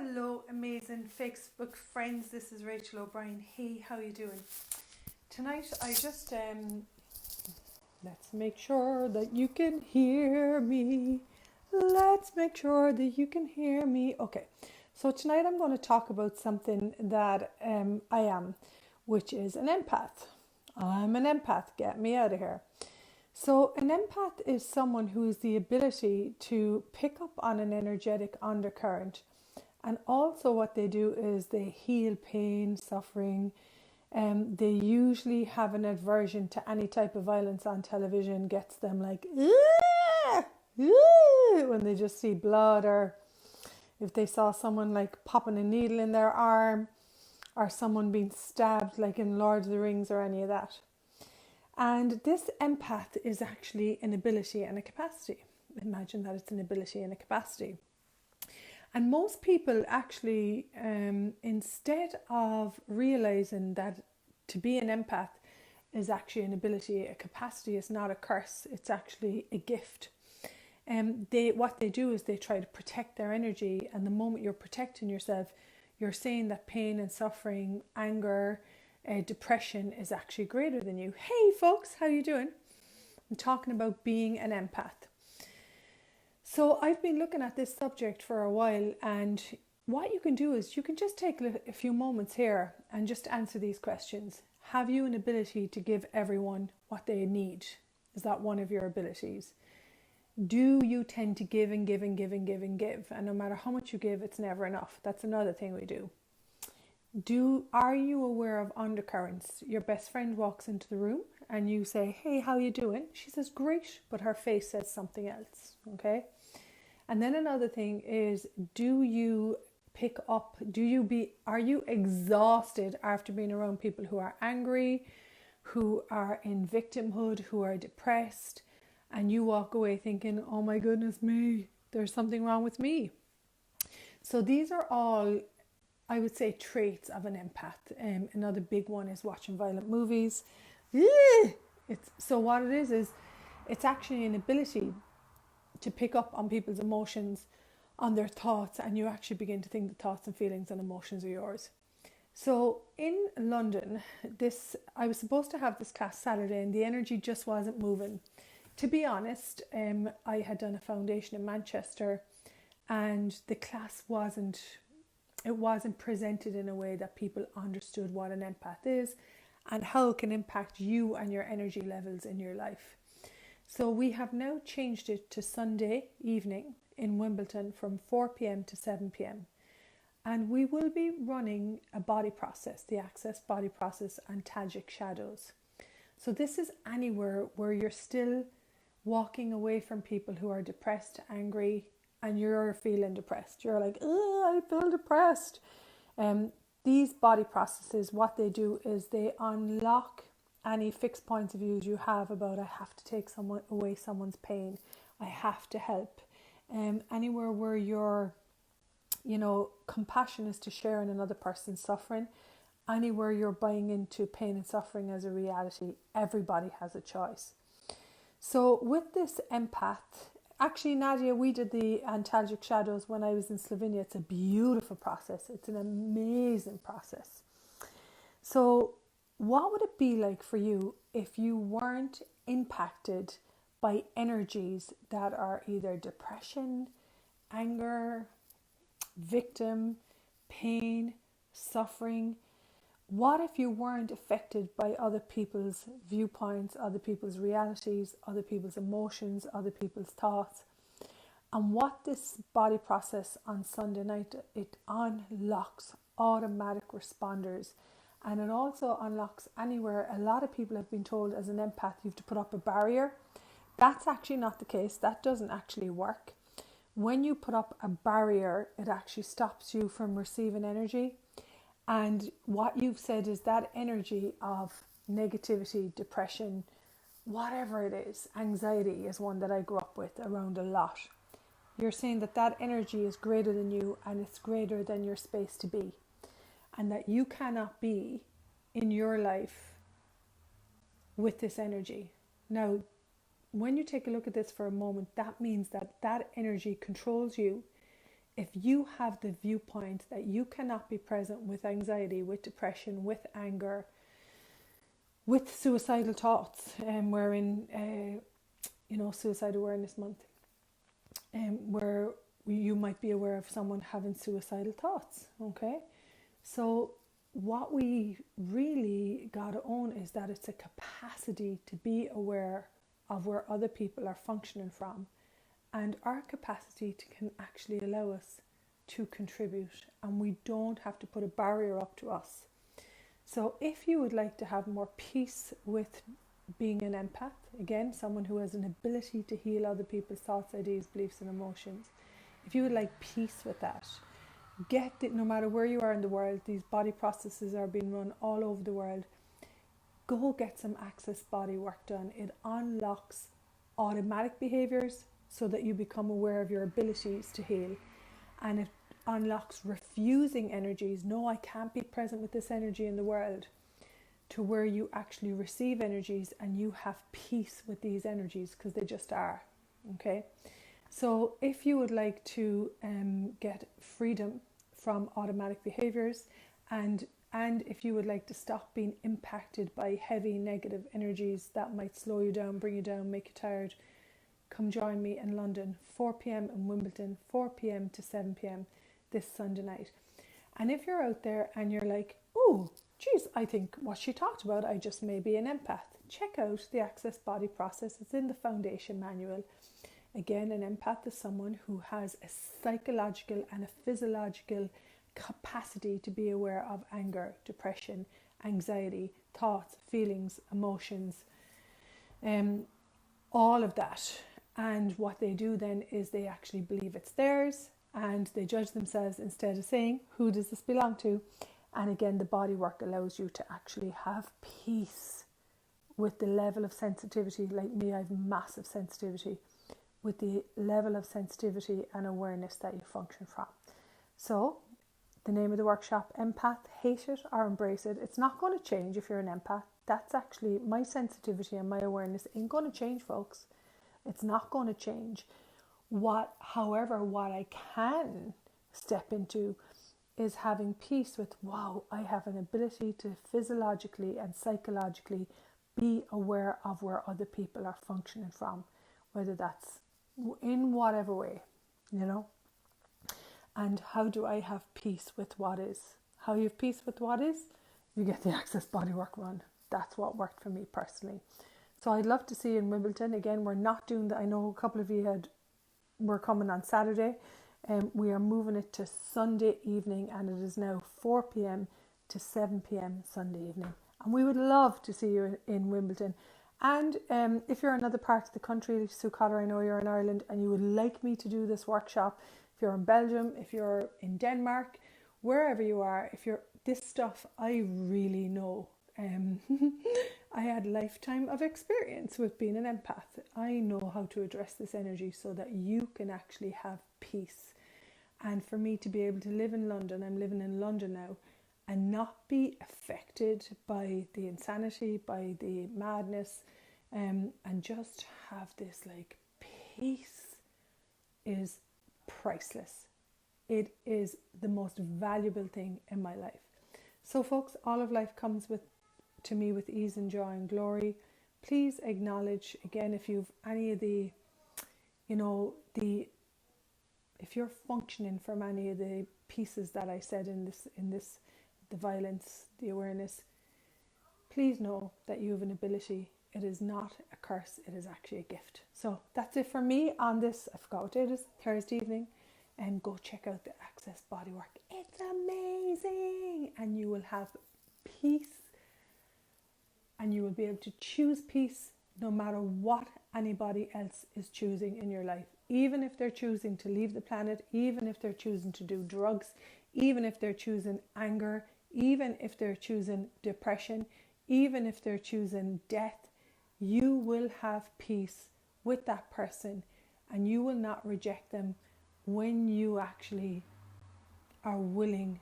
Hello, amazing Facebook friends. This is Rachael O'Brien. Hey, how you doing? Tonight, I just let's make sure that you can hear me. Let's make sure that you can hear me. Okay, so tonight I'm going to talk about something that I am, which is an empath. I'm an empath. Get me out of here. So, an empath is someone who has the ability to pick up on an energetic undercurrent. And also, what they do is they heal pain, suffering. They usually have an aversion to any type of violence on television, gets them like, "Ah! Ah!" when they just see blood, or if they saw someone like popping a needle in their arm, or someone being stabbed, like in Lord of the Rings or any of that. And this empath is actually an ability and a capacity. Imagine that it's an ability and a capacity. And most people actually, instead of realizing that to be an empath is actually an ability, a capacity is not a curse, it's actually a gift. What they do is they try to protect their energy, and the moment you're protecting yourself, you're saying that pain and suffering, anger, depression is actually greater than you. Hey folks, how you doing? I'm talking about being an empath. So I've been looking at this subject for a while, and what you can do is you can just take a few moments here and just answer these questions. Have you an ability to give everyone what they need? Is that one of your abilities? Do you tend to give and give and give and give and give? And no matter how much you give, it's never enough. That's another thing we do. Are you aware of undercurrents? Your best friend walks into the room and you say, "Hey, how you doing?" She says, "Great," but her face says something else. Okay. And then another thing is, do you pick up, are you exhausted after being around people who are angry, who are in victimhood, who are depressed, and you walk away thinking, "Oh my goodness me, there's something wrong with me"? So these are all, I would say, traits of an empath. Another big one is watching violent movies. So what it is it's actually an ability to pick up on people's emotions, on their thoughts, and you actually begin to think the thoughts and feelings and emotions are yours. So in London, I was supposed to have this class Saturday, and the energy just wasn't moving. To be honest, I had done a foundation in Manchester, and the class wasn't presented in a way that people understood what an empath is and how it can impact you and your energy levels in your life. So we have now changed it to Sunday evening in Wimbledon from 4 p.m. to 7 p.m. And we will be running a body process, the Access body process and Tajic shadows. So this is anywhere where you're still walking away from people who are depressed, angry, and you're feeling depressed. You're like, "Oh, I feel depressed." These body processes, what they do is they unlock any fixed points of views you have about, I have to take away someone's pain, I have to help. Anywhere where your compassion is to share in another person's suffering, anywhere you're buying into pain and suffering as a reality, everybody has a choice. So with this empath, actually, Nadia, we did the Antalgic Shadows when I was in Slovenia. It's a beautiful process. It's an amazing process. So what would it be like for you if you weren't impacted by energies that are either depression, anger, victim, pain, suffering? What if you weren't affected by other people's viewpoints, other people's realities, other people's emotions, other people's thoughts? And what this body process on Sunday night, it unlocks automatic responders. And it also unlocks anywhere a lot of people have been told as an empath you have to put up a barrier. That's actually not the case. That doesn't actually work. When you put up a barrier, it actually stops you from receiving energy. And what you've said is that energy of negativity, depression, whatever it is, anxiety is one that I grew up with around a lot. You're saying that energy is greater than you, and it's greater than your space to be. And that you cannot be in your life with this energy. Now, when you take a look at this for a moment, that means that energy controls you. if you have the viewpoint that you cannot be present with anxiety, with depression, with anger, with suicidal thoughts, we're in Suicide Awareness Month, where you might be aware of someone having suicidal thoughts, okay? So what we really got to own is that it's a capacity to be aware of where other people are functioning from, and our capacity can actually allow us to contribute, and we don't have to put a barrier up to us. So if you would like to have more peace with being an empath, again, someone who has an ability to heal other people's thoughts, ideas, beliefs and emotions, if you would like peace with that, no matter where you are in the world, these body processes are being run all over the world, go get some access body work done. It unlocks automatic behaviors so that you become aware of your abilities to heal, and it unlocks refusing energies. No, I can't be present with this energy in the world, to where you actually receive energies and you have peace with these energies because they just are. Okay, so if you would like to get freedom from automatic behaviors, and if you would like to stop being impacted by heavy negative energies that might slow you down, bring you down, make you tired, come join me in London, 4 p.m. in Wimbledon, 4 p.m. to 7 p.m. this Sunday night. And if you're out there and you're like, oh, geez, I think what she talked about, I just may be an empath, check out the Access Body process. It's in the foundation manual. Again, an empath is someone who has a psychological and a physiological capacity to be aware of anger, depression, anxiety, thoughts, feelings, emotions, all of that. And what they do then is they actually believe it's theirs, and they judge themselves instead of saying, who does this belong to? And again, the body work allows you to actually have peace with the level of sensitivity. Like me, I have massive sensitivity, with the level of sensitivity and awareness that you function from. So the name of the workshop, Empath, hate it or embrace it. It's not going to change if you're an empath. That's actually my sensitivity, and my awareness ain't going to change, folks. It's not going to change. However, what I can step into is having peace with, wow, I have an ability to physiologically and psychologically be aware of where other people are functioning from, whether that's in whatever way, And how do I have peace with what is? How you have peace with what is? You get the Access Bodywork run. That's what worked for me personally. So I'd love to see you in Wimbledon. Again, we're not doing that. I know a couple of you were coming on Saturday. We are moving it to Sunday evening, and it is now 4 p.m. to 7 p.m. Sunday evening. And we would love to see you in Wimbledon. And if you're in another part of the country, Sue Cotter, I know you're in Ireland, and you would like me to do this workshop, if you're in Belgium, if you're in Denmark, wherever you are, this stuff, I really know. I had a lifetime of experience with being an empath. I know how to address this energy so that you can actually have peace. And for me to be able to live in London, I'm living in London now, and not be affected by the insanity, by the madness, and just have this peace is priceless. It is the most valuable thing in my life. So folks, all of life comes to me with ease and joy and glory. Please acknowledge, again, if you've any of the, if you're functioning from any of the pieces that I said in this, the violence, the awareness, please know that you have an ability. It is not a curse. It is actually a gift. So that's it for me on this. I forgot what it is, Thursday evening. And go check out the Access Bodywork. It's amazing. And you will have peace. And you will be able to choose peace no matter what anybody else is choosing in your life. Even if they're choosing to leave the planet, even if they're choosing to do drugs, even if they're choosing anger, even if they're choosing depression, even if they're choosing death, you will have peace with that person, and you will not reject them when you actually are willing